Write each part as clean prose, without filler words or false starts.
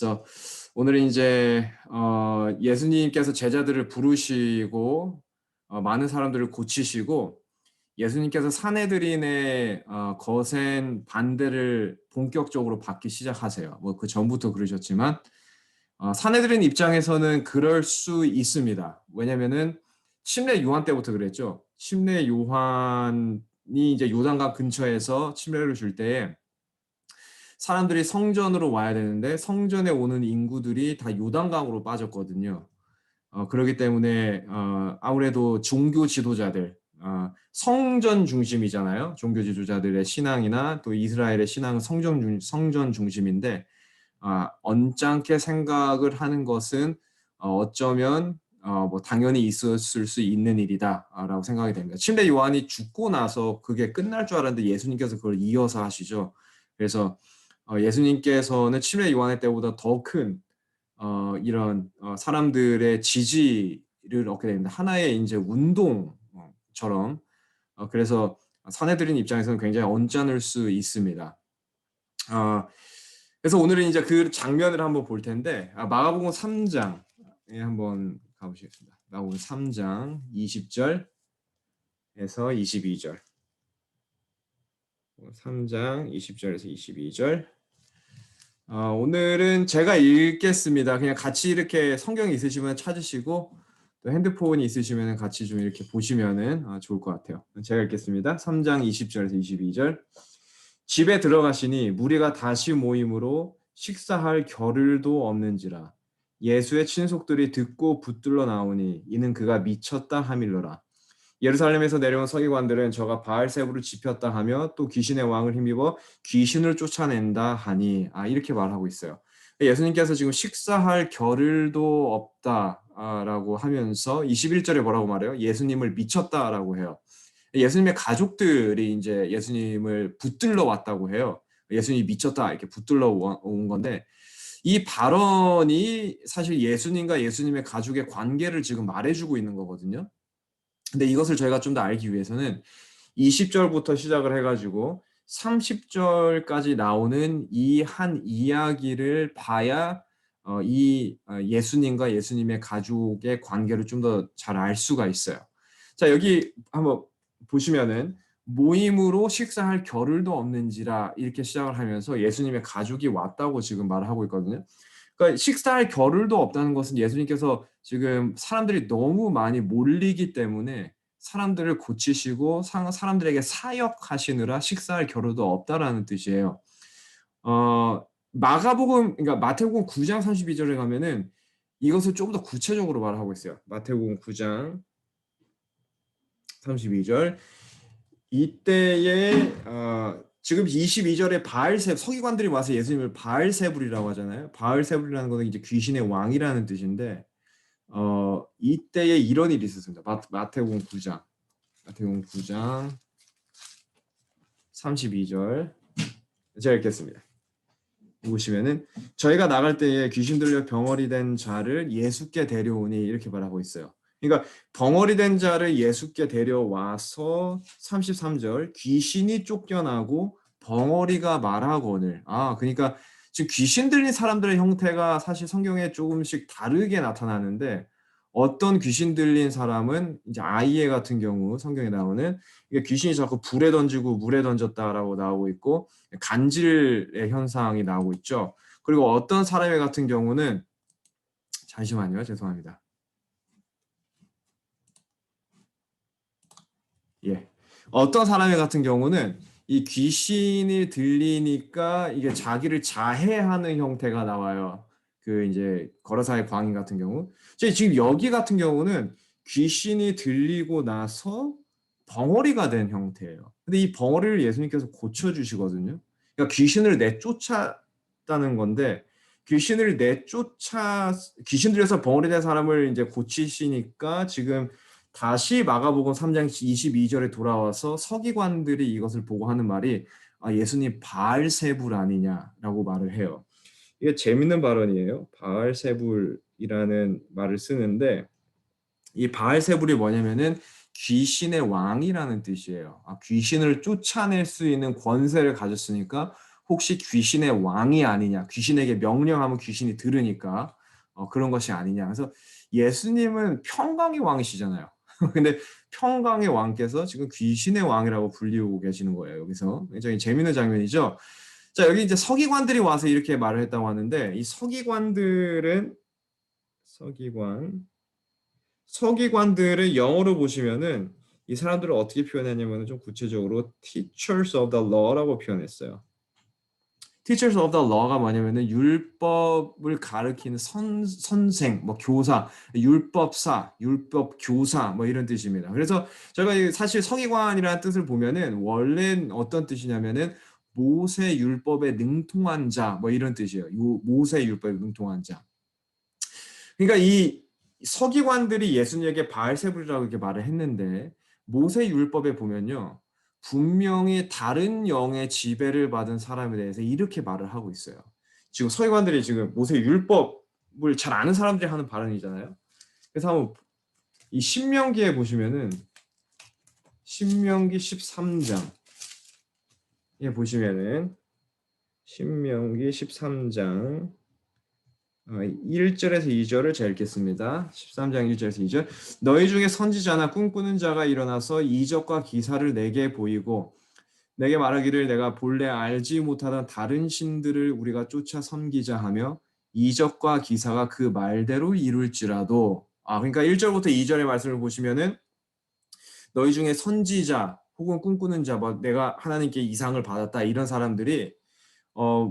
그래서 오늘은 이제 예수님께서 제자들을 부르시고 많은 사람들을 고치시고 예수님께서 사내들인의 거센 반대를 본격적으로 받기 시작하세요. 뭐 그 전부터 그러셨지만 사내들인 입장에서는 그럴 수 있습니다. 왜냐면은 침례 요한 때부터 그랬죠. 침례 요한이 이제 요단강 근처에서 침례를 줄 때에 사람들이 성전으로 와야 되는데 성전에 오는 인구들이 다 요단강으로 빠졌거든요. 그렇기 때문에 아무래도 종교 지도자들, 성전 중심이잖아요. 종교 지도자들의 신앙이나 또 이스라엘의 신앙은 성전 중심인데 언짢게 생각을 하는 것은 어쩌면 뭐 당연히 있었을 수 있는 일이다라고 생각이 됩니다. 침례 요한이 죽고 나서 그게 끝날 줄 알았는데 예수님께서 그걸 이어서 하시죠. 그래서 예수님께서는 침례 요한의 때보다 더 큰 이런 사람들의 지지를 얻게 됩니다. 하나의 이제 운동처럼. 그래서 사내들인 입장에서는 굉장히 언짢을 수 있습니다. 그래서 오늘은 이제 그 장면을 한번 볼 텐데 마가복음 3장에 한번 가보시겠습니다. 마가복음 3장 20절에서 22절. 3장 20절에서 22절. 오늘은 제가 읽겠습니다. 그냥 같이 이렇게 성경이 있으시면 찾으시고 또 핸드폰이 있으시면 같이 좀 이렇게 보시면은 좋을 것 같아요. 제가 읽겠습니다. 3장 20절에서 22절. 집에 들어가시니 무리가 다시 모임으로 식사할 겨를도 없는지라 예수의 친속들이 듣고 붙들러 나오니 이는 그가 미쳤다 하밀러라. 예루살렘에서 내려온 서기관들은 저가 바알세부를 지폈다 하며 또 귀신의 왕을 힘입어 귀신을 쫓아낸다 하니 이렇게 말하고 있어요. 예수님께서 지금 식사할 겨를도 없다라고 하면서 21절에 뭐라고 말해요? 예수님을 미쳤다라고 해요. 예수님의 가족들이 이제 예수님을 붙들러 왔다고 해요. 예수님이 미쳤다 이렇게 붙들러 온 건데 이 발언이 사실 예수님과 예수님의 가족의 관계를 지금 말해주고 있는 거거든요. 근데 이것을 저희가 좀 더 알기 위해서는 20절부터 시작을 해가지고 30절까지 나오는 이 한 이야기를 봐야 이 예수님과 예수님의 가족의 관계를 좀 더 잘 알 수가 있어요. 자, 여기 한번 보시면은 모임으로 식사할 겨를도 없는지라 이렇게 시작을 하면서 예수님의 가족이 왔다고 지금 말을 하고 있거든요. 그러니까 식사할 겨를도 없다는 것은 예수님께서 지금 사람들이 너무 많이 몰리기 때문에 사람들을 고치시고 사람들에게 사역하시느라 식사할 겨를도 없다라는 뜻이에요. 그러니까 마태복음 9장 32절에 가면은 이것을 좀 더 구체적으로 말하고 있어요. 마태복음 9장 32절. 이때에 지금 22절에 서기관들이 와서 예수님을 바알세불이라고 하잖아요. 바알세불이라는 것은 이제 귀신의 왕이라는 뜻인데 이때에 이런 일이 있었습니다. 마태복음 9장 32절 제가 읽겠습니다. 보시면은 저희가 나갈 때에 귀신 들려 병어리 된 자를 예수께 데려오니 이렇게 말하고 있어요. 그러니까 벙어리 된 자를 예수께 데려와서 33절 귀신이 쫓겨나고 벙어리가 말하거늘. 그러니까 지금 귀신 들린 사람들의 형태가 사실 성경에 조금씩 다르게 나타나는데 어떤 귀신 들린 사람은 이제 아이의 같은 경우 성경에 나오는 이게 귀신이 자꾸 불에 던지고 물에 던졌다라고 나오고 있고 간질의 현상이 나오고 있죠. 그리고 어떤 사람의 같은 경우는 잠시만요. 죄송합니다. 예. 어떤 사람의 같은 경우는 이 귀신이 들리니까 이게 자기를 자해하는 형태가 나와요. 그 이제 거라사의 광인 같은 경우. 지금 여기 같은 경우는 귀신이 들리고 나서 벙어리가 된 형태예요. 근데 이 벙어리를 예수님께서 고쳐주시거든요. 그러니까 귀신을 내쫓았다는 건데 귀신 들여서 벙어리 된 사람을 이제 고치시니까 지금 다시 마가복음 3장 22절에 돌아와서 서기관들이 이것을 보고 하는 말이 예수님 바알세불 아니냐라고 말을 해요. 이게 재밌는 발언이에요. 바알세불이라는 말을 쓰는데 이 바알세불이 뭐냐면은 귀신의 왕이라는 뜻이에요. 귀신을 쫓아낼 수 있는 권세를 가졌으니까 혹시 귀신의 왕이 아니냐, 귀신에게 명령하면 귀신이 들으니까 그런 것이 아니냐. 그래서 예수님은 평강의 왕이시잖아요. 근데 평강의 왕께서 지금 귀신의 왕이라고 불리우고 계시는 거예요. 여기서 굉장히 재밌는 장면이죠. 자, 여기 이제 서기관들이 와서 이렇게 말을 했다고 하는데, 이 서기관들은 서기관들을 영어로 보시면은 이 사람들을 어떻게 표현했냐면 좀 구체적으로 teachers of the law라고 표현했어요. teachers of the law가 뭐냐면은 율법을 가르치는 선생, 뭐 교사, 율법사, 율법 교사 뭐 이런 뜻입니다. 그래서 제가 사실 서기관이라는 뜻을 보면은 원래는 어떤 뜻이냐면은 모세 율법에 능통한 자 뭐 이런 뜻이에요. 모세 율법에 능통한 자. 그러니까 이 서기관들이 예수님에게 바알세불이라고 이렇게 말을 했는데 모세 율법에 보면요. 분명히 다른 영의 지배를 받은 사람에 대해서 이렇게 말을 하고 있어요. 지금 서기관들이 지금 모세 율법을 잘 아는 사람들이 하는 발언이잖아요. 그래서 한번 이 신명기에 보시면은 신명기 13장에 보시면은 신명기 13장 1절에서 2절을 제가 읽겠습니다. 13장 1절에서 2절. 너희 중에 선지자나 꿈꾸는 자가 일어나서 이적과 기사를 내게 보이고 내게 말하기를 내가 본래 알지 못하던 다른 신들을 우리가 쫓아 섬기자 하며 이적과 기사가 그 말대로 이룰지라도 그러니까 1절부터 2절의 말씀을 보시면은 너희 중에 선지자 혹은 꿈꾸는 자 뭐 내가 하나님께 이상을 받았다 이런 사람들이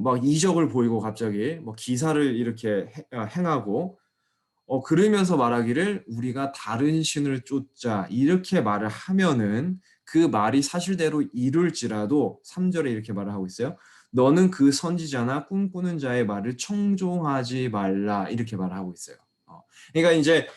막 이적을 보이고 갑자기 뭐 기사를 이렇게 행하고 그러면서 말하기를 우리가 다른 신을 쫓자 이렇게 말을 하면은 그 말이 사실대로 이룰지라도 3절에 이렇게 말을 하고 있어요. 너는 그 선지자나 꿈꾸는 자의 말을 청종하지 말라 이렇게 말을 하고 있어요. 그러니까 이제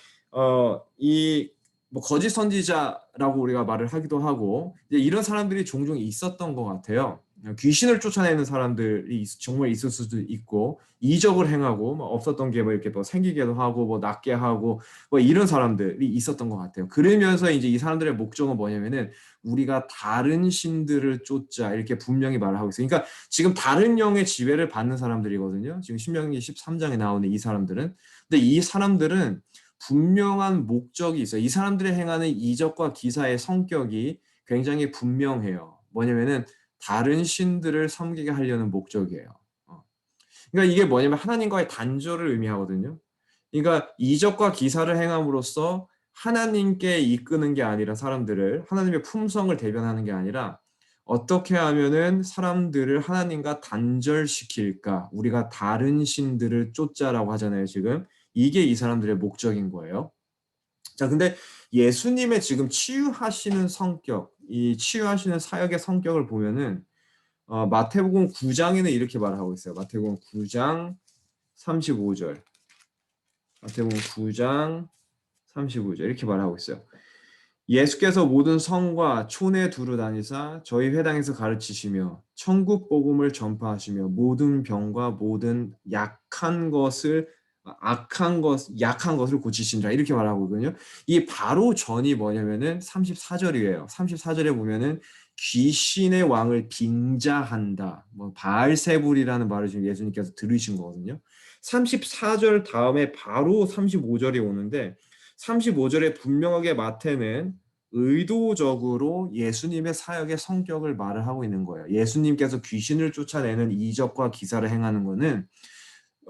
이 뭐 거짓 선지자라고 우리가 말을 하기도 하고 이제 이런 사람들이 종종 있었던 것 같아요. 귀신을 쫓아내는 사람들이 정말 있을 수도 있고 이적을 행하고 뭐 없었던 게 뭐 이렇게 뭐 생기게도 하고 뭐 낫게 하고 뭐 이런 사람들이 있었던 것 같아요. 그러면서 이제 이 사람들의 목적은 뭐냐면은 우리가 다른 신들을 쫓자 이렇게 분명히 말을 하고 있어요. 그러니까 지금 다른 영의 지배를 받는 사람들이거든요. 지금 신명기 13장에 나오는 이 사람들은. 근데 이 사람들은 분명한 목적이 있어요. 이 사람들이 행하는 이적과 기사의 성격이 굉장히 분명해요. 뭐냐면은 다른 신들을 섬기게 하려는 목적이에요. 그러니까 이게 뭐냐면 하나님과의 단절을 의미하거든요. 그러니까 이적과 기사를 행함으로써 하나님께 이끄는 게 아니라 사람들을 하나님의 품성을 대변하는 게 아니라 어떻게 하면은 사람들을 하나님과 단절시킬까? 우리가 다른 신들을 쫓자라고 하잖아요, 지금. 이게 이 사람들의 목적인 거예요. 자, 근데 예수님의 지금 치유하시는 성격, 이 치유하시는 사역의 성격을 보면은 마태복음 9장에는 이렇게 말하고 있어요. 마태복음 9장 35절. 마태복음 9장 35절 이렇게 말하고 있어요. 예수께서 모든 성과 촌에 두루 다니사 저희 회당에서 가르치시며 천국 복음을 전파하시며 모든 병과 모든 약한 것을 고치신다 이렇게 말하고 있거든요. 이 바로 전이 뭐냐면은 34절이에요. 34절에 보면은 귀신의 왕을 빙자한다. 뭐 바알세불이라는 말을 지금 예수님께서 들으신 거거든요. 34절 다음에 바로 35절이 오는데 35절에 분명하게 마태는 의도적으로 예수님의 사역의 성격을 말을 하고 있는 거예요. 예수님께서 귀신을 쫓아내는 이적과 기사를 행하는 것은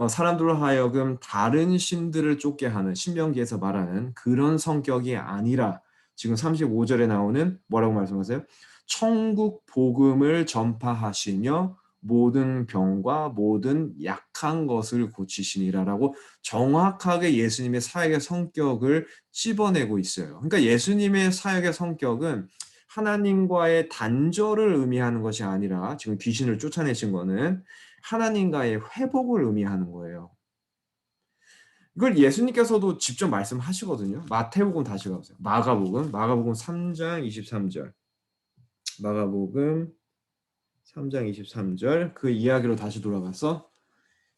사람들로 하여금 다른 신들을 쫓게 하는 신명기에서 말하는 그런 성격이 아니라 지금 35절에 나오는 뭐라고 말씀하세요? 천국 복음을 전파하시며 모든 병과 모든 약한 것을 고치시니라라고 정확하게 예수님의 사역의 성격을 찝어내고 있어요. 그러니까 예수님의 사역의 성격은 하나님과의 단절을 의미하는 것이 아니라 지금 귀신을 쫓아내신 거는 하나님과의 회복을 의미하는 거예요. 이걸 예수님께서도 직접 말씀하시거든요. 마태복음 다시 가보세요. 마가복음 3장 23절. 마가복음 3장 23절 그 이야기로 다시 돌아가서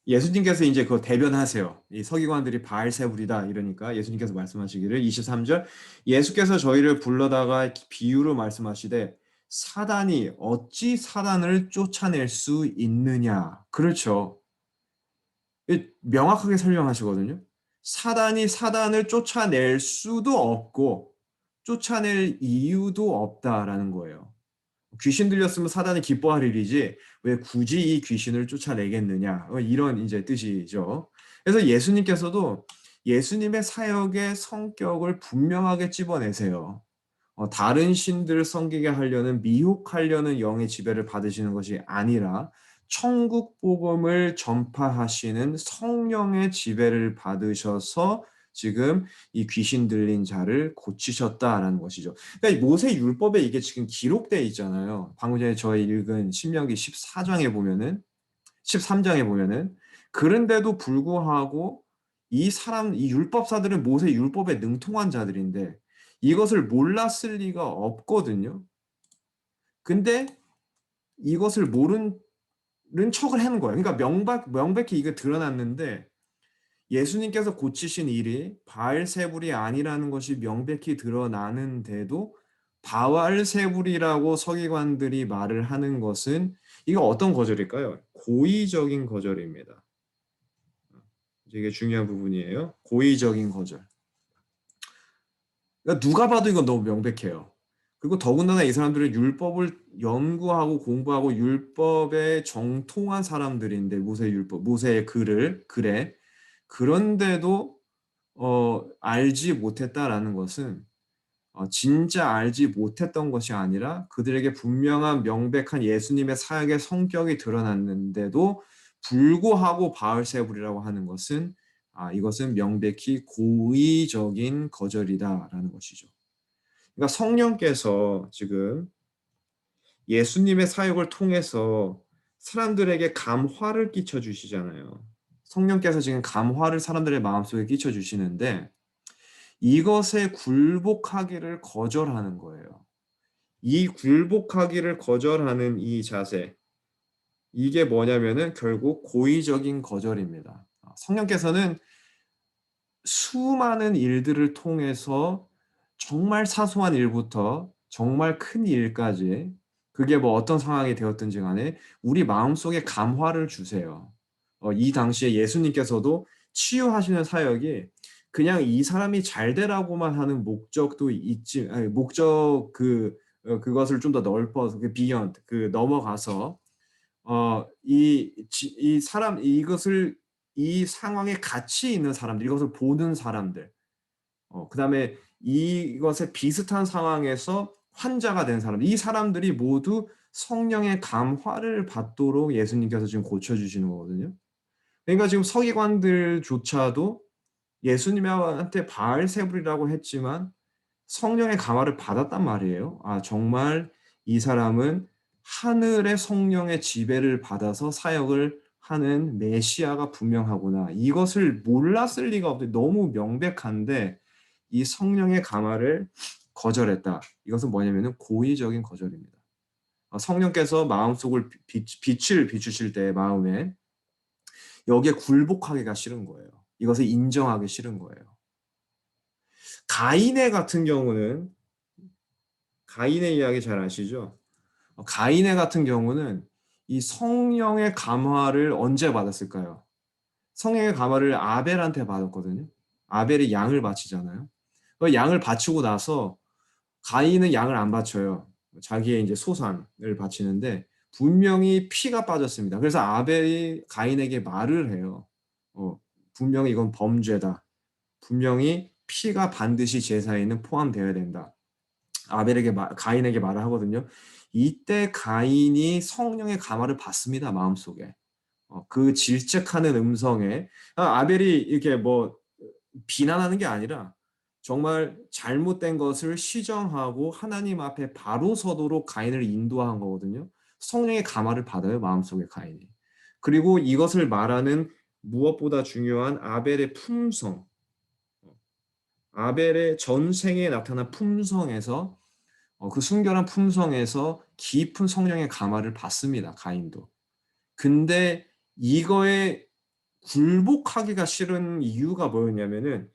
예수님께서 이제 그거 대변하세요. 이 서기관들이 바알세불이다 이러니까 예수님께서 말씀하시기를 23절 예수께서 저희를 불러다가 비유로 말씀하시되 사단이 어찌 사단을 쫓아낼 수 있느냐. 그렇죠. 명확하게 설명하시거든요. 사단이 사단을 쫓아낼 수도 없고 쫓아낼 이유도 없다라는 거예요. 귀신 들렸으면 사단이 기뻐할 일이지 왜 굳이 이 귀신을 쫓아내겠느냐. 이런 이제 뜻이죠. 그래서 예수님께서도 예수님의 사역의 성격을 분명하게 찝어내세요. 다른 신들을 섬기게 하려는 미혹하려는 영의 지배를 받으시는 것이 아니라 천국 복음을 전파하시는 성령의 지배를 받으셔서 지금 이 귀신 들린 자를 고치셨다라는 것이죠. 그러니까 모세 율법에 이게 지금 기록되어 있잖아요. 방금 전에 저희 읽은 신명기 14장에 보면은 13장에 보면은 그런데도 불구하고 이 율법사들은 모세 율법에 능통한 자들인데 이것을 몰랐을 리가 없거든요. 근데 이것을 모르는 척을 하는 거예요. 그러니까 명백히 이게 드러났는데 예수님께서 고치신 일이 바알세불이 아니라는 것이 명백히 드러나는데도 바알세불이라고 서기관들이 말을 하는 것은 이거 어떤 거절일까요? 고의적인 거절입니다. 이게 중요한 부분이에요. 고의적인 거절. 그러니까 누가 봐도 이건 너무 명백해요. 그리고 더군다나 이 사람들은 율법을 연구하고 공부하고 율법에 정통한 사람들인데 모세의 글에 그런데도 알지 못했다라는 것은 진짜 알지 못했던 것이 아니라 그들에게 분명한 명백한 예수님의 사역의 성격이 드러났는데도 불구하고 바알세불이라고 하는 것은 이것은 명백히 고의적인 거절이다라는 것이죠. 그러니까 성령께서 지금 예수님의 사역을 통해서 사람들에게 감화를 끼쳐 주시잖아요. 성령께서 지금 감화를 사람들의 마음속에 끼쳐 주시는데 이것에 굴복하기를 거절하는 거예요. 이 굴복하기를 거절하는 이 자세, 이게 뭐냐면은 결국 고의적인 거절입니다. 성령께서는 수많은 일들을 통해서 정말 사소한 일부터 정말 큰 일까지 그게 뭐 어떤 상황이 되었든지 간에 우리 마음속에 감화를 주세요. 이 당시에 예수님께서도 치유하시는 사역이 그냥 이 사람이 잘 되라고만 하는 목적도 있지, 아니, 그것을 좀 더 넓어서 그 비욘드 그 넘어가서 이 사람 이것을 이 상황에 가치 있는 사람들, 이것을 보는 사람들, 그다음에 이것에 비슷한 상황에서 환자가 된 사람, 이 사람들이 모두 성령의 감화를 받도록 예수님께서 지금 고쳐주시는 거거든요. 그러니까 지금 서기관들조차도 예수님한테 바알세불이라고 했지만 성령의 감화를 받았단 말이에요. 정말 이 사람은 하늘의 성령의 지배를 받아서 사역을 하는 메시아가 분명하구나. 이것을 몰랐을 리가 없는데 너무 명백한데 이 성령의 감화를 거절했다. 이것은 뭐냐면은 고의적인 거절입니다. 성령께서 마음속을 빛을 비추실 때 마음에 여기에 굴복하기가 싫은 거예요. 이것을 인정하기 싫은 거예요. 가인의 같은 경우는 가인의 이야기 잘 아시죠? 가인의 같은 경우는 이 성령의 감화를 언제 받았을까요? 성령의 감화를 아벨한테 받았거든요. 아벨이 양을 바치잖아요. 양을 바치고 나서 가인은 양을 안 바쳐요. 자기의 이제 소산을 바치는데 분명히 피가 빠졌습니다. 그래서 아벨이 가인에게 말을 해요. 분명히 이건 범죄다. 분명히 피가 반드시 제사에는 포함되어야 된다. 가인에게 말을 하거든요. 이때 가인이 성령의 감화를 받습니다. 마음속에. 그 질책하는 음성에 아벨이 이렇게 뭐 비난하는 게 아니라 정말 잘못된 것을 시정하고 하나님 앞에 바로 서도록 가인을 인도한 거거든요. 성령의 감화를 받아요. 마음속에 가인이. 그리고 이것을 말하는 무엇보다 중요한 아벨의 품성, 아벨의 전생에 나타난 품성에서 그 순결한 품성에서 깊은 성령의 감화를 받습니다. 가인도. 근데 이거에 굴복하기가 싫은 이유가 뭐였냐면은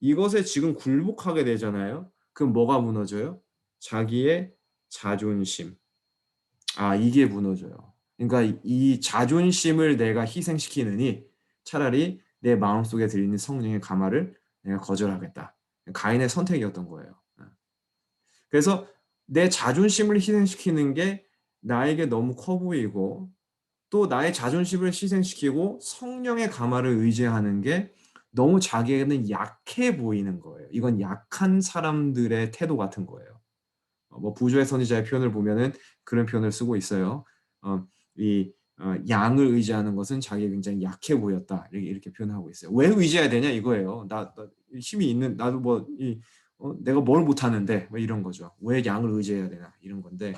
이것에 지금 굴복하게 되잖아요. 그럼 뭐가 무너져요? 자기의 자존심. 이게 무너져요. 그러니까 이 자존심을 내가 희생시키느니 차라리 내 마음속에 들리는 성령의 감화를 내가 거절하겠다. 가인의 선택이었던 거예요. 그래서 내 자존심을 희생시키는 게 나에게 너무 커 보이고 또 나의 자존심을 희생시키고 성령의 감화를 의지하는 게 너무 자기에게는 약해 보이는 거예요. 이건 약한 사람들의 태도 같은 거예요. 뭐 부조의 선지자의 표현을 보면은 그런 표현을 쓰고 있어요. 이 양을 의지하는 것은 자기가 굉장히 약해 보였다. 이렇게 표현하고 있어요. 왜 의지해야 되냐 이거예요. 나 힘이 있는 나도 내가 뭘 못하는데 뭐 이런 거죠. 왜 양을 의지해야 되나 이런 건데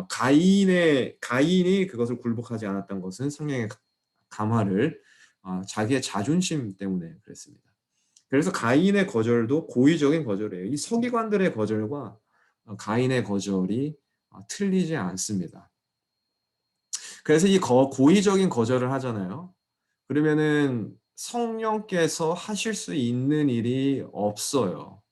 가인이 그것을 굴복하지 않았던 것은 성령의 감화를 자기의 자존심 때문에 그랬습니다. 그래서 가인의 거절도 고의적인 거절이에요. 이 서기관들의 거절과 가인의 거절이 틀리지 않습니다. 그래서 이 고의적인 거절을 하잖아요. 그러면은 성령께서 하실 수 있는 일이 없어요.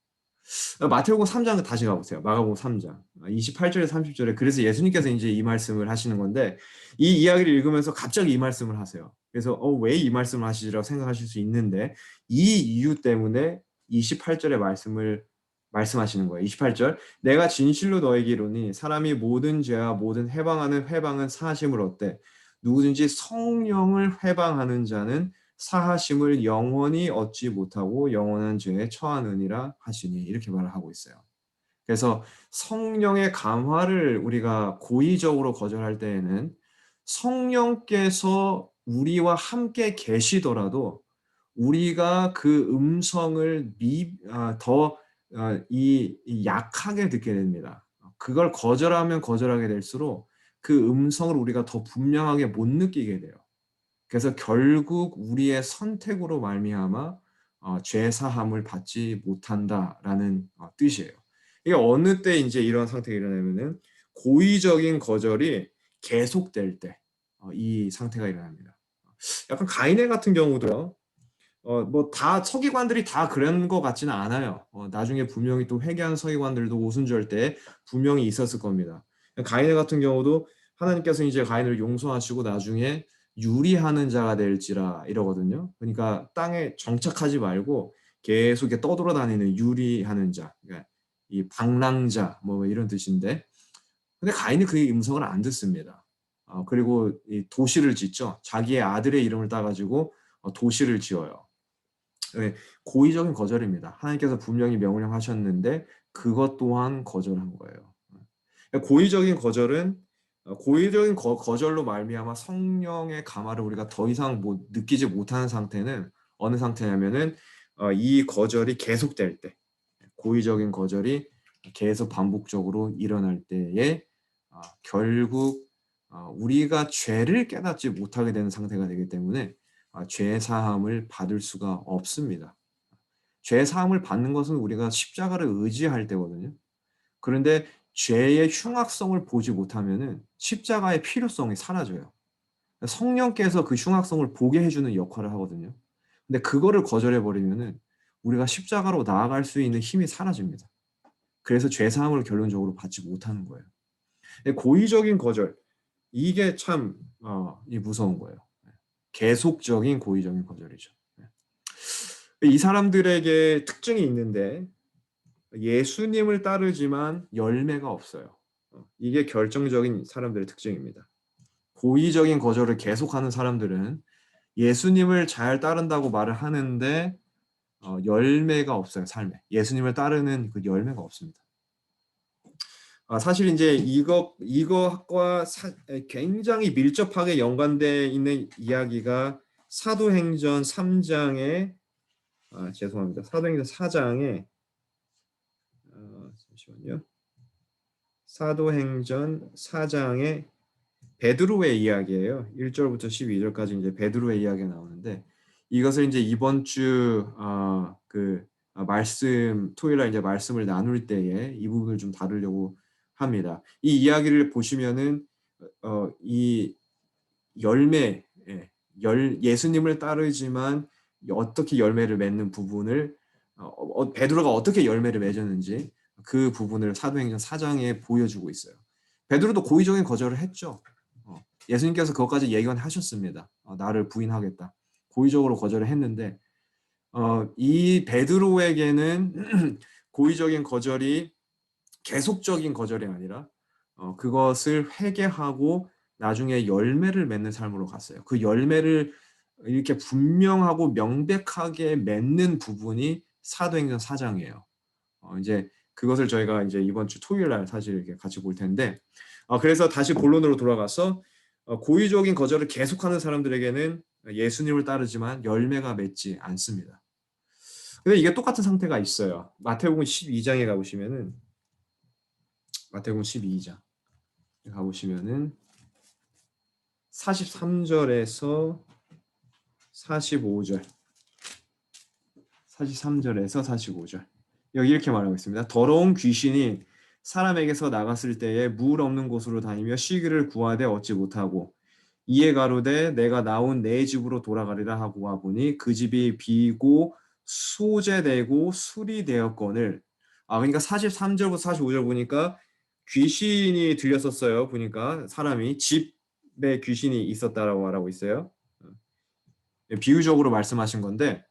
마태복음 3장 다시 가보세요. 마가복음 3장 28절에 30절에 그래서 예수님께서 이제 이 말씀을 하시는 건데 이 이야기를 읽으면서 갑자기 이 말씀을 하세요. 그래서 왜 이 말씀을 하시리라고 생각하실 수 있는데 이 이유 때문에 28절의 말씀하시는 거예요. 28절 내가 진실로 너에게 이르노니 사람이 모든 죄와 모든 해방하는 회방은 사하심을 얻되 누구든지 성령을 회방하는 자는 사하심을 영원히 얻지 못하고 영원한 죄에 처하느니라 하시니 이렇게 말을 하고 있어요. 그래서 성령의 감화를 우리가 고의적으로 거절할 때에는 성령께서 우리와 함께 계시더라도 우리가 그 음성을 더 약하게 듣게 됩니다. 그걸 거절하면 거절하게 될수록 그 음성을 우리가 더 분명하게 못 느끼게 돼요. 그래서 결국 우리의 선택으로 말미암아 죄 사함을 받지 못한다라는 뜻이에요. 이게 어느 때 이제 이런 상태가 일어나면은 고의적인 거절이 계속될 때 이 상태가 일어납니다. 약간 가인의 같은 경우도요. 뭐 다 서기관들이 다 그런 것 같지는 않아요. 나중에 분명히 또 회개한 서기관들도 오순절 때 분명히 있었을 겁니다. 가인 같은 경우도 하나님께서 이제 가인을 용서하시고 나중에 유리하는 자가 될지라 이러거든요. 그러니까 땅에 정착하지 말고 계속 이렇게 떠돌아다니는 유리하는 자, 그러니까 이 방랑자 뭐 이런 뜻인데, 근데 가인이 그의 음성을 안 듣습니다. 그리고 이 도시를 짓죠. 자기의 아들의 이름을 따가지고 도시를 지어요. 네, 고의적인 거절입니다. 하나님께서 분명히 명령하셨는데 그것 또한 거절한 거예요. 고의적인 거절은 고의적인 거절로 말미암아 성령의 감화를 우리가 더 이상 느끼지 못하는 상태는 어느 상태냐면은 이 거절이 계속될 때, 고의적인 거절이 계속 반복적으로 일어날 때에 결국 우리가 죄를 깨닫지 못하게 되는 상태가 되기 때문에 죄 사함을 받을 수가 없습니다. 죄 사함을 받는 것은 우리가 십자가를 의지할 때거든요. 그런데 죄의 흉악성을 보지 못하면은 십자가의 필요성이 사라져요. 성령께서 그 흉악성을 보게 해주는 역할을 하거든요. 근데 그거를 거절해 버리면은 우리가 십자가로 나아갈 수 있는 힘이 사라집니다. 그래서 죄 사함을 결론적으로 받지 못하는 거예요. 고의적인 거절 이게 참 무서운 거예요. 계속적인 고의적인 거절이죠. 이 사람들에게 특징이 있는데 예수님을 따르지만 열매가 없어요. 이게 결정적인 사람들의 특징입니다. 고의적인 거절을 계속하는 사람들은 예수님을 잘 따른다고 말을 하는데 열매가 없어요, 삶에. 예수님을 따르는 그 열매가 없습니다. 사실 이제 이것과 굉장히 밀접하게 연관되어 있는 이야기가 사도행전 3장에 죄송합니다. 사도행전 4장에 잠시만요. 사도행전 4장에 베드로의 이야기예요. 1절부터 12절까지 이제 베드로의 이야기가 나오는데 이것을 이제 이번 주 말씀 토요일 날 이제 말씀을 나눌 때에 이 부분을 좀 다루려고 합니다. 이 이야기를 보시면은 이 열매 예수님을 따르지만 어떻게 열매를 맺는 부분을 베드로가 어떻게 열매를 맺었는지 그 부분을 사도행전 4장에 보여주고 있어요. 베드로도 고의적인 거절을 했죠. 예수님께서 그것까지 예견하셨습니다. 나를 부인하겠다. 고의적으로 거절을 했는데 이 베드로에게는 고의적인 거절이 계속적인 거절이 아니라 그것을 회개하고 나중에 열매를 맺는 삶으로 갔어요. 그 열매를 이렇게 분명하고 명백하게 맺는 부분이 사도행전 4장이에요. 이제 그것을 저희가 이제 이번 주 토요일 날 사실 이렇게 같이 볼 텐데 그래서 다시 본론으로 돌아가서 고의적인 거절을 계속하는 사람들에게는 예수님을 따르지만 열매가 맺지 않습니다. 근데 이게 똑같은 상태가 있어요. 마태복음 12장에 가보시면은 마태복음 12장 가보시면은 43절에서 45절 43절에서 45절 여기 이렇게 말하고 있습니다. 더러운 귀신이 사람에게서 나갔을 때에 물 없는 곳으로 다니며 쉬기를 구하되 얻지 못하고 이에 가로되 내가 나온 내 집으로 돌아가리라 하고 와보니 그 집이 비고 소재되고 수리되었거늘 그러니까 43절부터 45절 보니까 귀신이 들렸었어요. 보니까 사람이 집에 귀신이 있었다라고 말하고 있어요. 비유적으로 말씀하신 건데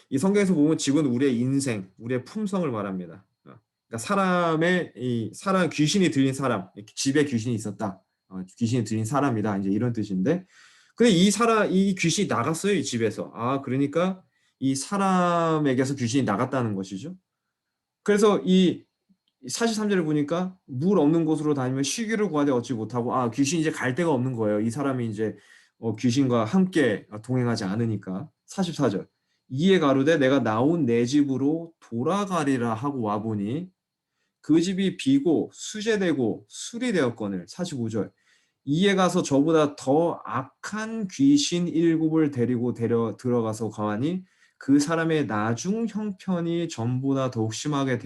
이 성경에서 보면 집은 우리의 인생, 우리의 품성을 말합니다. 그러니까 사람 귀신이 들린 사람, 집에 귀신이 있었다. 귀신이 들린 사람이다. 이제 이런 뜻인데, 근데 이 귀신이 나갔어요. 이 집에서. 그러니까 이 사람에게서 귀신이 나갔다는 것이죠. 그래서 이 43절을 보니까 물 없는 곳으로 다니면 쉬기를 구하되 얻지 못하고 귀신이 이제 갈 데가 없는 거예요. 이 사람이 이제 귀신과 함께 동행하지 않으니까. 44절 이에 가로되 내가 나온 내 집으로 돌아가리라 하고 와보니 그 집이 비고 수제되고 수리되었거늘. 45절 이에 가서 저보다 더 악한 귀신 7을 데리고 들어가서 가하니 그 사람의 나중 형편이 전보다 더욱 심하게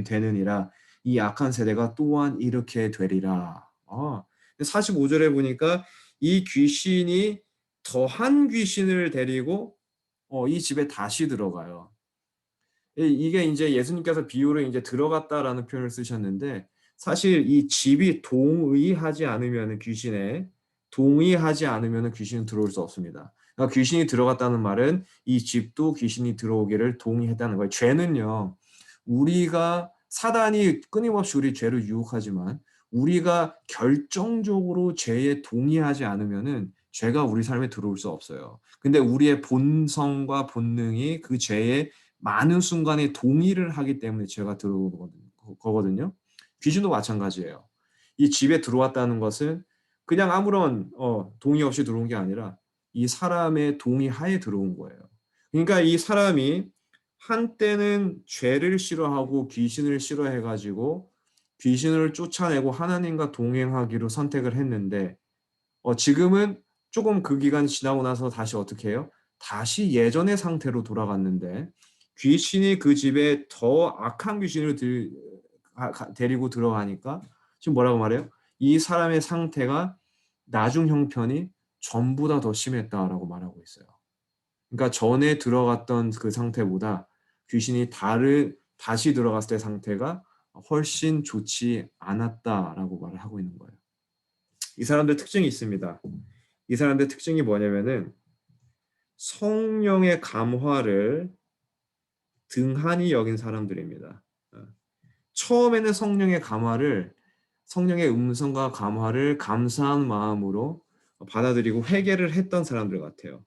되느니라. 이 악한 세대가 또한 이렇게 되리라. 45절에 보니까 이 귀신이 더한 귀신을 데리고 이 집에 다시 들어가요. 이게 이제 예수님께서 비유를 이제 들어갔다라는 표현을 쓰셨는데 사실 이 집이 동의하지 않으면 귀신은 들어올 수 없습니다. 그러니까 귀신이 들어갔다는 말은 이 집도 귀신이 들어오기를 동의했다는 거예요. 죄는요. 우리가 사단이 끊임없이 우리 죄를 유혹하지만 우리가 결정적으로 죄에 동의하지 않으면은 죄가 우리 삶에 들어올 수 없어요. 근데 우리의 본성과 본능이 그 죄에 많은 순간에 동의를 하기 때문에 죄가 들어오는 거거든요. 귀신도 마찬가지예요. 이 집에 들어왔다는 것은 그냥 아무런 동의 없이 들어온 게 아니라 이 사람의 동의하에 들어온 거예요. 그러니까 이 사람이 한때는 죄를 싫어하고 귀신을 싫어해가지고 귀신을 쫓아내고 하나님과 동행하기로 선택을 했는데 지금은 조금 그 기간이 지나고 나서 다시 어떻게 해요? 다시 예전의 상태로 돌아갔는데 귀신이 그 집에 더 악한 귀신을 데리고 들어가니까 지금 뭐라고 말해요? 이 사람의 상태가 나중 형편이 전보다 더 심했다라고 말하고 있어요. 그러니까 전에 들어갔던 그 상태보다 귀신이 다시 들어갔을 때 상태가 훨씬 좋지 않았다라고 말을 하고 있는 거예요. 이 사람들 특징이 있습니다. 이 사람들 특징이 뭐냐면은 성령의 감화를 등한히 여긴 사람들입니다. 처음에는 성령의 음성과 감화를 감사한 마음으로 받아들이고 회개를 했던 사람들 같아요.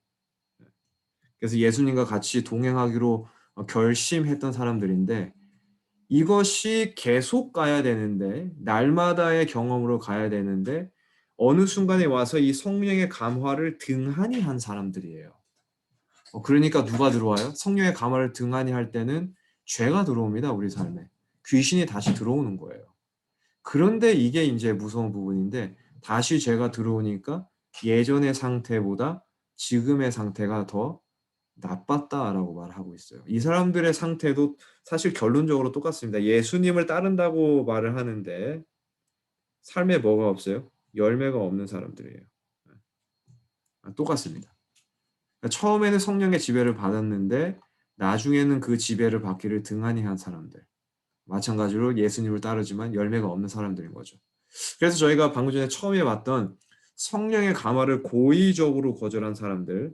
그래서 예수님과 같이 동행하기로 결심했던 사람들인데 이것이 계속 가야 되는데 날마다의 경험으로 가야 되는데 어느 순간에 와서 이 성령의 감화를 등한히 한 사람들이에요. 그러니까 누가 들어와요? 성령의 감화를 등한히 할 때는 죄가 들어옵니다. 우리 삶에. 귀신이 다시 들어오는 거예요. 그런데 이게 이제 무서운 부분인데 다시 죄가 들어오니까 예전의 상태보다 지금의 상태가 더 나빴다라고 말하고 있어요. 이 사람들의 상태도 사실 결론적으로 똑같습니다. 예수님을 따른다고 말을 하는데 삶에 뭐가 없어요? 열매가 없는 사람들이에요. 똑같습니다. 그러니까 처음에는 성령의 지배를 받았는데 나중에는 그 지배를 받기를 등한히 한 사람들. 마찬가지로 예수님을 따르지만 열매가 없는 사람들인 거죠. 그래서 저희가 방금 전에 처음에 봤던 성령의 감화를 고의적으로 거절한 사람들,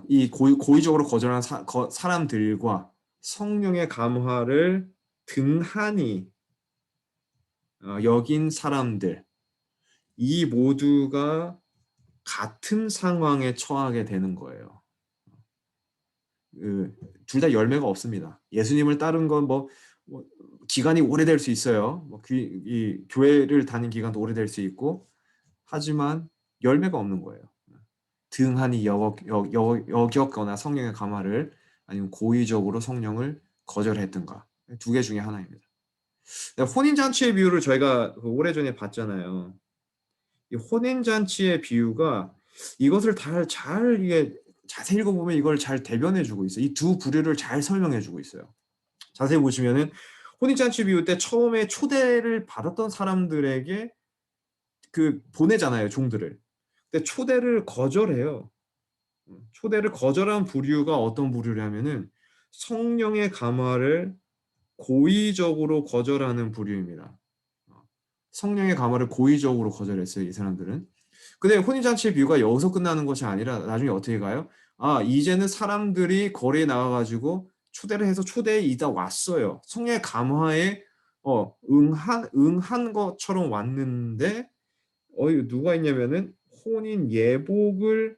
이 고의적으로 거절한 사람들과 성령의 감화를 등한히 여긴 사람들, 이 모두가 같은 상황에 처하게 되는 거예요. 둘 다 열매가 없습니다. 예수님을 따른 건 뭐 기간이 오래될 수 있어요. 이 교회를 다닌 기간도 오래될 수 있고, 하지만 열매가 없는 거예요. 등한히 여겼거나 성령의 감화를, 아니면 고의적으로 성령을 거절했든가, 두 개 중에 하나입니다. 혼인잔치의 비유를 저희가 오래전에 봤잖아요. 이 혼인잔치의 비유가 이것을 잘 이게 자세히 읽어보면 이걸 잘 대변해주고 있어요. 이 두 부류를 잘 설명해주고 있어요. 자세히 보시면은 혼인잔치 비유 때 처음에 초대를 받았던 사람들에게 보내잖아요, 종들을. 근데 초대를 거절해요. 초대를 거절한 부류가 어떤 부류냐면은 성령의 감화를 고의적으로 거절하는 부류입니다. 성령의 감화를 고의적으로 거절했어요, 이 사람들은. 근데 혼인잔치의 비유가 여기서 끝나는 것이 아니라 나중에 어떻게 가요? 이제는 사람들이 거리에 나가가지고 초대를 해서 초대에 이다 왔어요. 성령의 감화에 응한 것처럼 왔는데 누가 있냐면은 혼인 예복을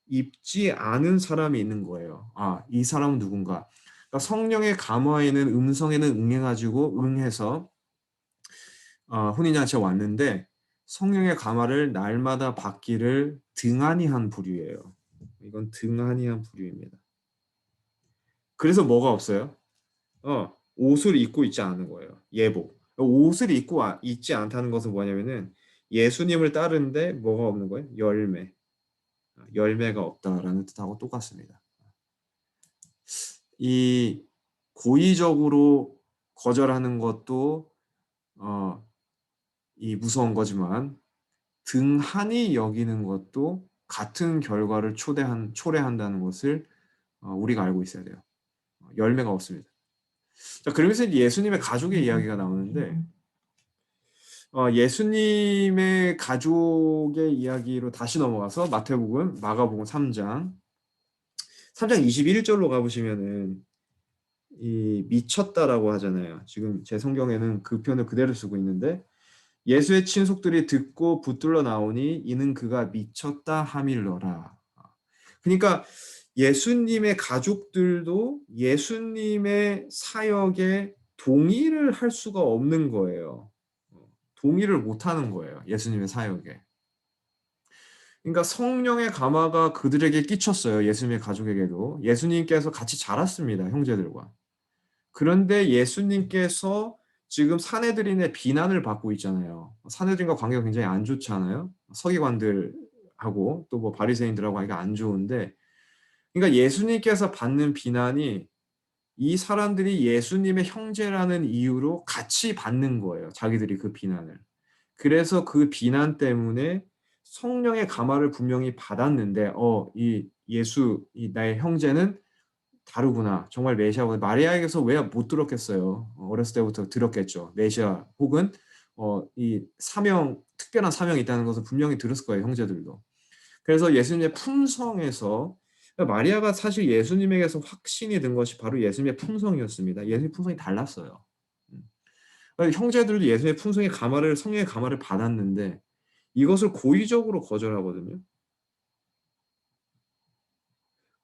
입지 않은 사람이 있는 거예요. 이 사람은 누군가? 그러니까 성령의 감화에는 음성에는 응해가지고 응해서 혼인잔치에 왔는데 성령의 감화를 날마다 받기를 등한히 한 부류예요. 이건 등한히 한 부류입니다. 그래서 뭐가 없어요? 옷을 입고 있지 않은 거예요. 예복. 옷을 입고 있지 않다는 것은 뭐냐면은 예수님을 따르는데 뭐가 없는 거예요? 열매가 없다라는 뜻하고 똑같습니다. 이 고의적으로 거절하는 것도 이 무서운 거지만 등한히 여기는 것도 같은 결과를 초래한다는 것을 우리가 알고 있어야 돼요. 열매가 없습니다. 자, 그러면서 예수님의 가족의 이야기가 나오는데 예수님의 가족의 이야기로 다시 넘어가서 마태복음, 마가복음 3장 21절로 가보시면은 이 미쳤다라고 하잖아요. 지금 제 성경에는 그 표현을 그대로 쓰고 있는데 예수의 친속들이 듣고 붙들러 나오니 이는 그가 미쳤다 하밀러라. 그러니까 예수님의 가족들도 예수님의 사역에 동의를 할 수가 없는 거예요. 동의를 못 하는 거예요. 예수님의 사역에. 그러니까 성령의 감화가 그들에게 끼쳤어요. 예수님의 가족에게도. 예수님께서 같이 자랐습니다. 형제들과. 그런데 예수님께서 지금 사내들인의 비난을 받고 있잖아요. 사내들인과 관계가 굉장히 안 좋잖아요. 서기관들하고 또 뭐 바리새인들하고 관계가 안 좋은데, 그러니까 예수님께서 받는 비난이 이 사람들이 예수님의 형제라는 이유로 같이 받는 거예요. 자기들이 그 비난을. 그래서 그 비난 때문에 성령의 감화를 분명히 받았는데, 이 나의 형제는 다르구나. 정말 메시아구나. 마리아에게서 왜 못 들었겠어요. 어렸을 때부터 들었겠죠. 메시아 혹은 이 특별한 사명이 있다는 것을 분명히 들었을 거예요. 형제들도. 그래서 예수님의 품성에서 마리아가 사실 예수님에게서 확신이 든 것이 바로 예수님의 품성이었습니다. 예수님의 품성이 달랐어요. 그러니까 형제들도 예수님의 성령의 감화를 받았는데 이것을 고의적으로 거절하거든요.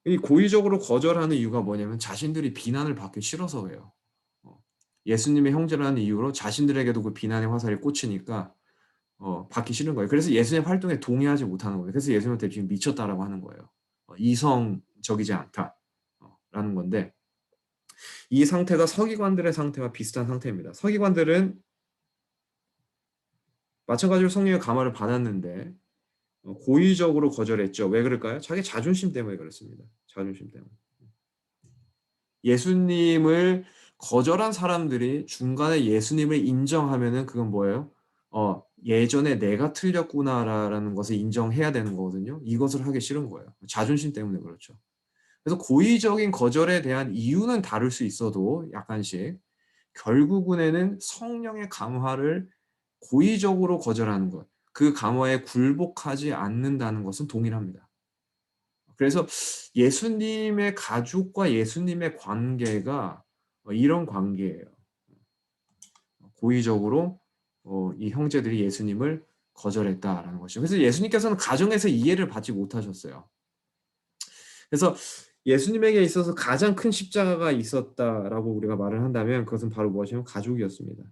이 고의적으로 거절하는 이유가 뭐냐면 자신들이 비난을 받기 싫어서 그래요. 예수님의 형제라는 이유로 자신들에게도 그 비난의 화살이 꽂히니까 받기 싫은 거예요. 그래서 예수님의 활동에 동의하지 못하는 거예요. 그래서 예수님한테 지금 미쳤다라고 하는 거예요. 이성적이지 않다라는 건데, 이 상태가 서기관들의 상태와 비슷한 상태입니다. 서기관들은 마찬가지로 성령의 감화를 받았는데 고의적으로 거절했죠. 왜 그럴까요? 자기 자존심 때문에 그렇습니다. 자존심 때문에. 예수님을 거절한 사람들이 중간에 예수님을 인정하면은 그건 뭐예요? 예전에 내가 틀렸구나라는 것을 인정해야 되는 거거든요. 이것을 하기 싫은 거예요. 자존심 때문에 그렇죠. 그래서 고의적인 거절에 대한 이유는 다를 수 있어도 약간씩 결국은에는 성령의 감화를 고의적으로 거절하는 것, 그 감화에 굴복하지 않는다는 것은 동일합니다. 그래서 예수님의 가족과 예수님의 관계가 이런 관계예요. 고의적으로 이 형제들이 예수님을 거절했다라는 것이죠. 그래서 예수님께서는 가정에서 이해를 받지 못하셨어요. 그래서 예수님에게 있어서 가장 큰 십자가가 있었다라고 우리가 말을 한다면 그것은 바로 무엇이냐면 가족이었습니다.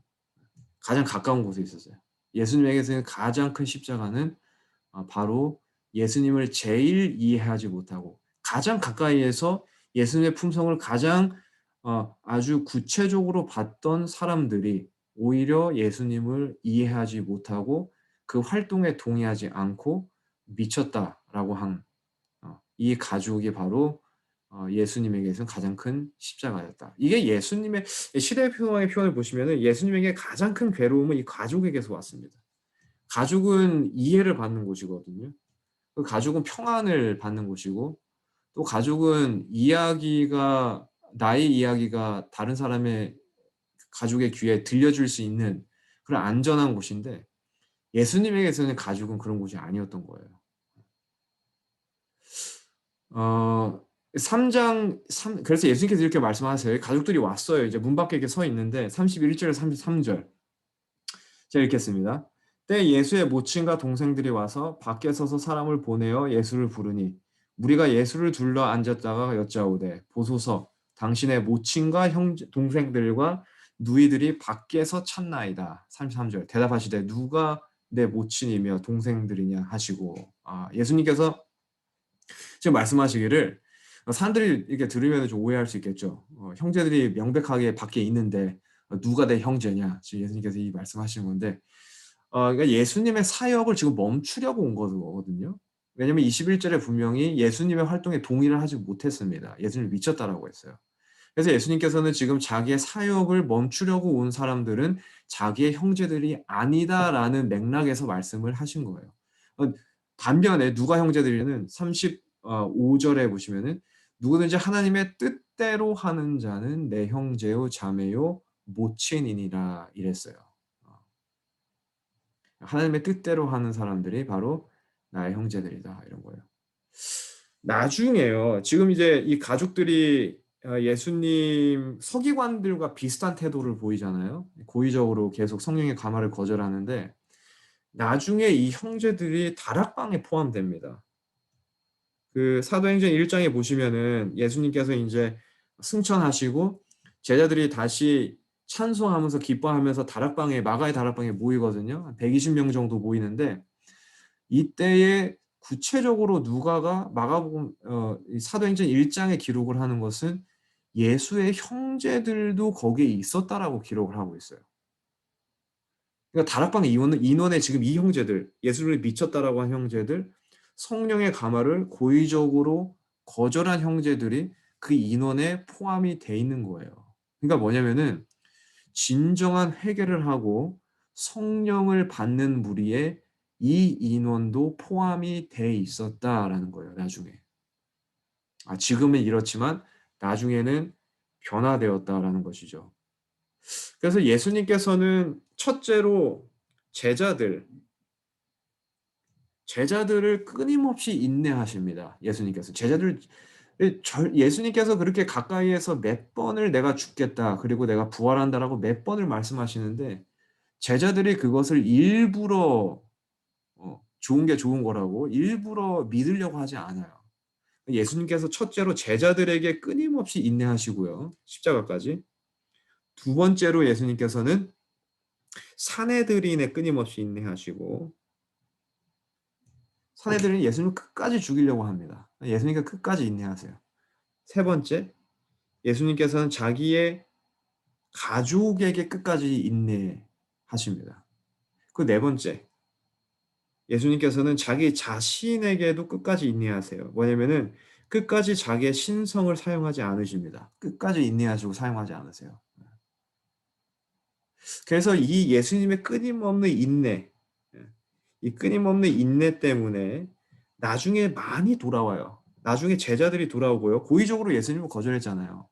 가장 가까운 곳에 있었어요. 예수님에게서는 가장 큰 십자가는 바로 예수님을 제일 이해하지 못하고 가장 가까이에서 예수님의 품성을 가장 아주 구체적으로 봤던 사람들이 오히려 예수님을 이해하지 못하고 그 활동에 동의하지 않고 미쳤다라고 한 이 가족이 바로 예수님에게서는 가장 큰 십자가였다. 이게 예수님의 시대표의 표현을 보시면은 예수님에게 가장 큰 괴로움은 이 가족에게서 왔습니다. 가족은 이해를 받는 곳이거든요. 그 가족은 평안을 받는 곳이고 또 가족은 나의 이야기가 다른 사람의 가족의 귀에 들려줄 수 있는 그런 안전한 곳인데 예수님에게서는 가족은 그런 곳이 아니었던 거예요. 어 3장 3 그래서 예수님께서 이렇게 말씀하세요. 가족들이 왔어요. 이제 문 밖에 이렇게 서 있는데 31 절에서 33 절. 제가 읽겠습니다. 때 예수의 모친과 동생들이 와서 밖에 서서 사람을 보내어 예수를 부르니 무리가 예수를 둘러 앉았다가 여짜오되 보소서 당신의 모친과 형제 동생들과 누이들이 밖에서 찾나이다. 33 절. 대답하시되 누가 내 모친이며 동생들이냐 하시고 예수님께서 지금 말씀하시기를 사람들이 이렇게 들으면 좀 오해할 수 있겠죠. 형제들이 명백하게 밖에 있는데 누가 내 형제냐. 지금 예수님께서 이 말씀하시는 건데 그러니까 예수님의 사역을 지금 멈추려고 온 거거든요. 왜냐하면 21절에 분명히 예수님의 활동에 동의를 하지 못했습니다. 예수님을 미쳤다라고 했어요. 그래서 예수님께서는 지금 자기의 사역을 멈추려고 온 사람들은 자기의 형제들이 아니다라는 맥락에서 말씀을 하신 거예요. 반면에 누가 형제들이냐는 35절에 보시면은 누구든지 하나님의 뜻대로 하는 자는 내 형제요 자매요 모친이니라 이랬어요. 하나님의 뜻대로 하는 사람들이 바로 나의 형제들이다 이런 거예요. 나중에요. 지금 이제 이 가족들이 예수님 서기관들과 비슷한 태도를 보이잖아요. 고의적으로 계속 성령의 감화를 거절하는데 나중에 이 형제들이 다락방에 포함됩니다. 그 사도행전 1장에 보시면은 예수님께서 인제 승천하시고 제자들이 다시 찬송하면서 기뻐하면서 다락방에 마가의 다락방에 모이거든요. 한 120명 정도 모이는데 이때에 구체적으로 누가가 마가복음 이 사도행전 1 장에 기록을 하는 것은 예수의 형제들도 거기에 있었다라고 기록을 하고 있어요. 그러니까 다락방의 인원의 지금 이 형제들, 예수를 미쳤다라고 한 형제들, 성령의 감화를 고의적으로 거절한 형제들이 그 인원에 포함이 돼 있는 거예요. 그러니까 뭐냐면은 진정한 회개를 하고 성령을 받는 무리에 이 인원도 포함이 돼 있었다라는 거예요, 나중에. 지금은 이렇지만 나중에는 변화되었다라는 것이죠. 그래서 예수님께서는 첫째로 제자들 제자들을 끊임없이 인내하십니다. 예수님께서. 예수님께서 그렇게 가까이에서 몇 번을 "내가 죽겠다. 그리고 내가 부활한다."라고 몇 번을 말씀하시는데 제자들이 그것을 일부러 좋은 게 좋은 거라고 일부러 믿으려고 하지 않아요. 예수님께서 첫째로 제자들에게 끊임없이 인내하시고요. 십자가까지. 두 번째로 예수님께서는 사내들인에 끊임없이 인내하시고 사내들은 예수님을 끝까지 죽이려고 합니다. 예수님께서 끝까지 인내하세요. 세 번째, 예수님께서는 자기의 가족에게 끝까지 인내하십니다. 그 네 번째, 예수님께서는 자기 자신에게도 끝까지 인내하세요. 뭐냐면은 끝까지 자기의 신성을 사용하지 않으십니다. 끝까지 인내하시고 사용하지 않으세요. 그래서 이 예수님의 끊임없는 인내, 이 끊임없는 인내 때문에 나중에 많이 돌아와요. 나중에 제자들이 돌아오고요. 고의적으로 예수님을 거절했잖아요.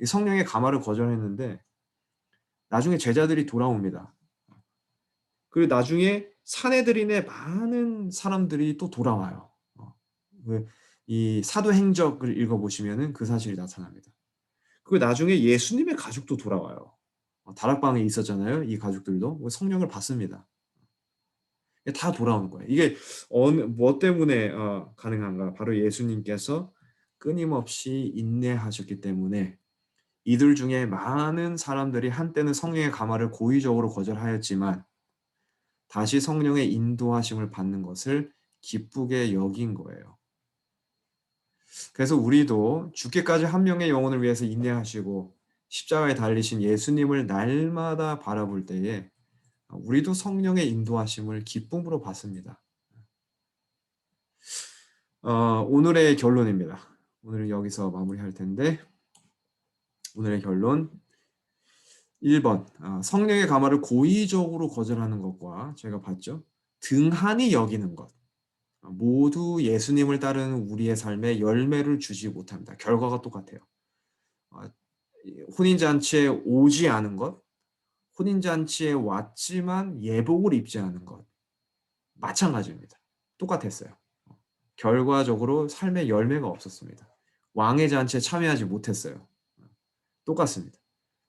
이 성령의 감화를 거절했는데 나중에 제자들이 돌아옵니다. 그리고 나중에 사내들인의 많은 사람들이 또 돌아와요. 이 사도행적을 읽어보시면은 그 사실이 나타납니다. 그리고 나중에 예수님의 가족도 돌아와요. 다락방에 있었잖아요. 이 가족들도 성령을 받습니다. 다 돌아오는 거예요. 이게 뭐 때문에 가능한가? 바로 예수님께서 끊임없이 인내하셨기 때문에 이들 중에 많은 사람들이 한때는 성령의 감화를 고의적으로 거절하였지만 다시 성령의 인도하심을 받는 것을 기쁘게 여긴 거예요. 그래서 우리도 죽기까지 한 명의 영혼을 위해서 인내하시고 십자가에 달리신 예수님을 날마다 바라볼 때에 우리도 성령의 인도하심을 기쁨으로 받습니다. 오늘의 결론입니다. 오늘은 여기서 마무리할 텐데 오늘의 결론 1번 성령의 감화를 고의적으로 거절하는 것과 제가 봤죠. 등한히 여기는 것. 모두 예수님을 따르는 우리의 삶에 열매를 주지 못합니다. 결과가 똑같아요. 혼인잔치에 오지 않은 것, 혼인잔치에 왔지만 예복을 입지 않은 것 마찬가지입니다. 똑같았어요. 결과적으로 삶의 열매가 없었습니다. 왕의 잔치에 참여하지 못했어요. 똑같습니다.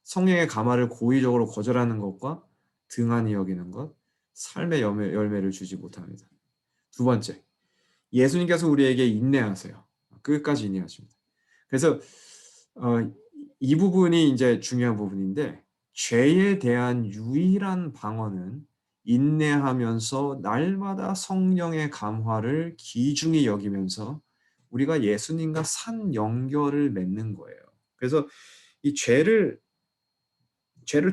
성령의 감화를 고의적으로 거절하는 것과 등한히 여기는 것, 삶의 열매를 주지 못합니다. 두 번째, 예수님께서 우리에게 인내하세요. 끝까지 인내하십니다. 그래서 이 부분이 이제 중요한 부분인데 죄에 대한 유일한 방어는 인내하면서 날마다 성령의 감화를 귀중히 여기면서 우리가 예수님과 산 연결을 맺는 거예요. 그래서 이 죄를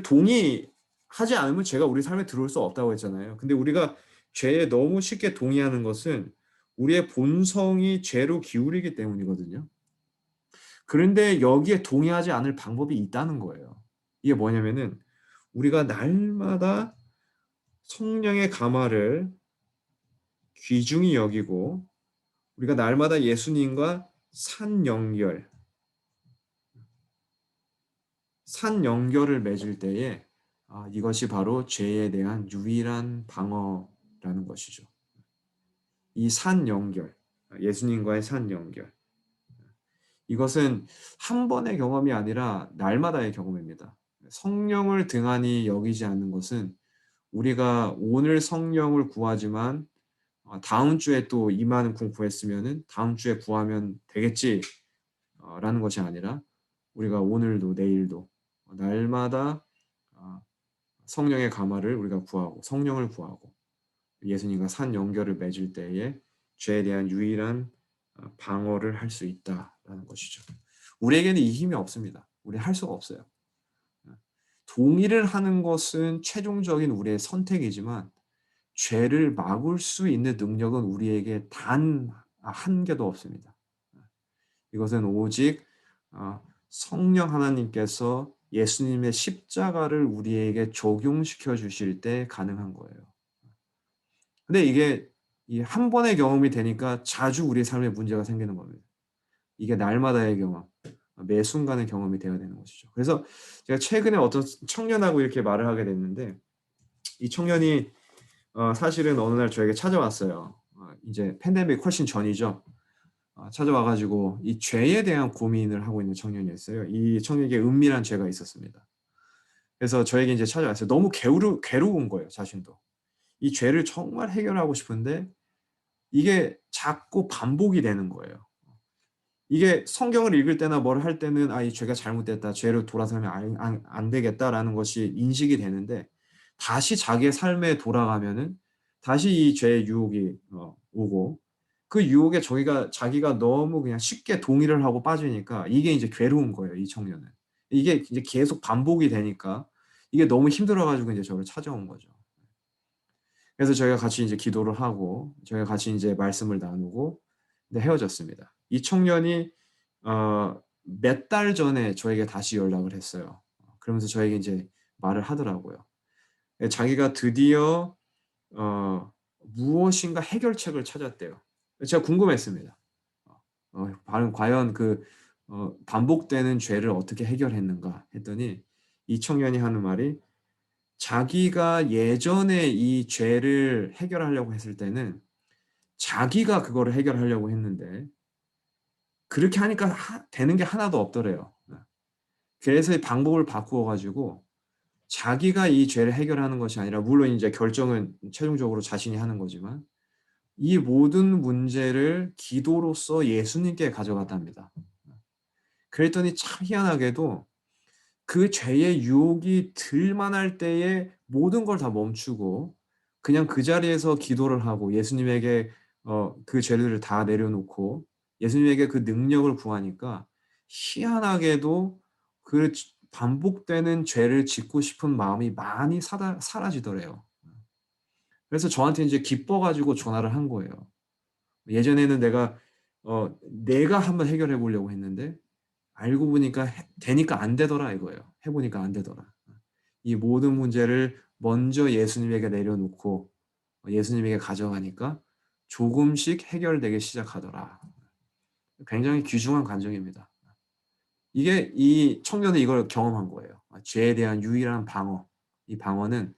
동의하지 않으면 죄가 우리 삶에 들어올 수 없다고 했잖아요. 근데 우리가 죄에 너무 쉽게 동의하는 것은 우리의 본성이 죄로 기울이기 때문이거든요. 그런데 여기에 동의하지 않을 방법이 있다는 거예요. 이게 뭐냐면은 우리가 날마다 성령의 감화를 귀중히 여기고 우리가 날마다 예수님과 산 연결을 맺을 때에 이것이 바로 죄에 대한 유일한 방어라는 것이죠. 이 산 연결, 예수님과의 산 연결. 이것은 한 번의 경험이 아니라 날마다의 경험입니다. 성령을 등한히 여기지 않는 것은 우리가 오늘 성령을 구하지만 다음 주에 또 임하는 구했으면은 다음 주에 구하면 되겠지 라는 것이 아니라 우리가 오늘도 내일도 날마다 성령의 감화를 우리가 구하고 성령을 구하고 예수님과 산 연결을 맺을 때에 죄에 대한 유일한 방어를 할 수 있다라는 것이죠. 우리에게는 이 힘이 없습니다. 우리 할 수가 없어요. 동의를 하는 것은 최종적인 우리의 선택이지만 죄를 막을 수 있는 능력은 우리에게 단 한 개도 없습니다. 이것은 오직 성령 하나님께서 예수님의 십자가를 우리에게 적용시켜 주실 때 가능한 거예요. 근데 이게 한 번의 경험이 되니까 자주 우리 삶에 문제가 생기는 겁니다. 이게 날마다의 경험, 매 순간의 경험이 되어야 되는 것이죠. 그래서 제가 최근에 어떤 청년하고 이렇게 말을 하게 됐는데 이 청년이 사실은 어느 날 저에게 찾아왔어요. 이제 팬데믹 훨씬 전이죠. 찾아와 가지고 이 죄에 대한 고민을 하고 있는 청년이었어요. 이 청년에게 은밀한 죄가 있었습니다. 그래서 저에게 이제 찾아왔어요. 너무 괴로운 거예요, 자신도. 이 죄를 정말 해결하고 싶은데 이게 자꾸 반복이 되는 거예요. 이게 성경을 읽을 때나 뭘 할 때는 이 죄가 잘못됐다. 죄로 돌아서면 안 되겠다라는 것이 인식이 되는데 다시 자기의 삶에 돌아가면은 다시 이 죄의 유혹이 오고 그 유혹에 자기가 너무 그냥 쉽게 동의를 하고 빠지니까 이게 이제 괴로운 거예요, 이 청년은. 이게 이제 계속 반복이 되니까 이게 너무 힘들어 가지고 이제 저를 찾아온 거죠. 그래서 저희가 같이 이제 기도를 하고 저희가 같이 이제 말씀을 나누고 헤어졌습니다. 이 청년이 몇 달 전에 저에게 다시 연락을 했어요. 그러면서 저에게 이제 말을 하더라고요. 자기가 드디어 무엇인가 해결책을 찾았대요. 제가 궁금했습니다. 과연 그 반복되는 죄를 어떻게 해결했는가 했더니 이 청년이 하는 말이 자기가 예전에 이 죄를 해결하려고 했을 때는 자기가 그거를 해결하려고 했는데 그렇게 하니까 되는 게 하나도 없더래요. 그래서 이 방법을 바꾸어 가지고 자기가 이 죄를 해결하는 것이 아니라 물론 이제 결정은 최종적으로 자신이 하는 거지만 이 모든 문제를 기도로써 예수님께 가져갔답니다. 그랬더니 참 희한하게도 그 죄의 유혹이 들 만할 때에 모든 걸 다 멈추고 그냥 그 자리에서 기도를 하고 예수님에게 그 죄들을 다 내려놓고 예수님에게 그 능력을 구하니까 희한하게도 그 반복되는 죄를 짓고 싶은 마음이 많이 사라지더래요. 그래서 저한테 이제 기뻐 가지고 전화를 한 거예요. 예전에는 내가 한번 해결해 보려고 했는데 알고 보니까 되니까 안 되더라 이거예요. 해 보니까 안 되더라. 이 모든 문제를 먼저 예수님에게 내려놓고 예수님에게 가져가니까 조금씩 해결되기 시작하더라. 굉장히 귀중한 감정입니다. 이게 이 청년은 이걸 경험한 거예요. 죄에 대한 유일한 방어. 이 방어는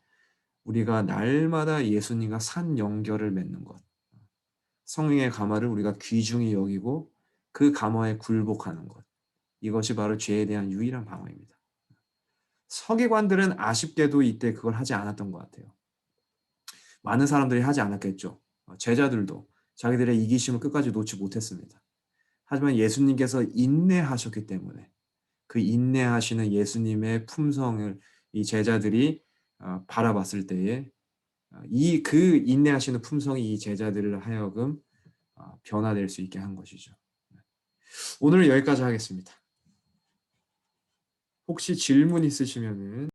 우리가 날마다 예수님과 산 연결을 맺는 것. 성령의 감화를 우리가 귀중히 여기고 그 감화에 굴복하는 것. 이것이 바로 죄에 대한 유일한 방어입니다. 서기관들은 아쉽게도 이때 그걸 하지 않았던 것 같아요. 많은 사람들이 하지 않았겠죠. 제자들도 자기들의 이기심을 끝까지 놓지 못했습니다. 하지만 예수님께서 인내하셨기 때문에 그 인내하시는 예수님의 품성을 이 제자들이 바라봤을 때에 그 인내하시는 품성이 이 제자들을 하여금 변화될 수 있게 한 것이죠. 오늘 여기까지 하겠습니다. 혹시 질문 있으시면은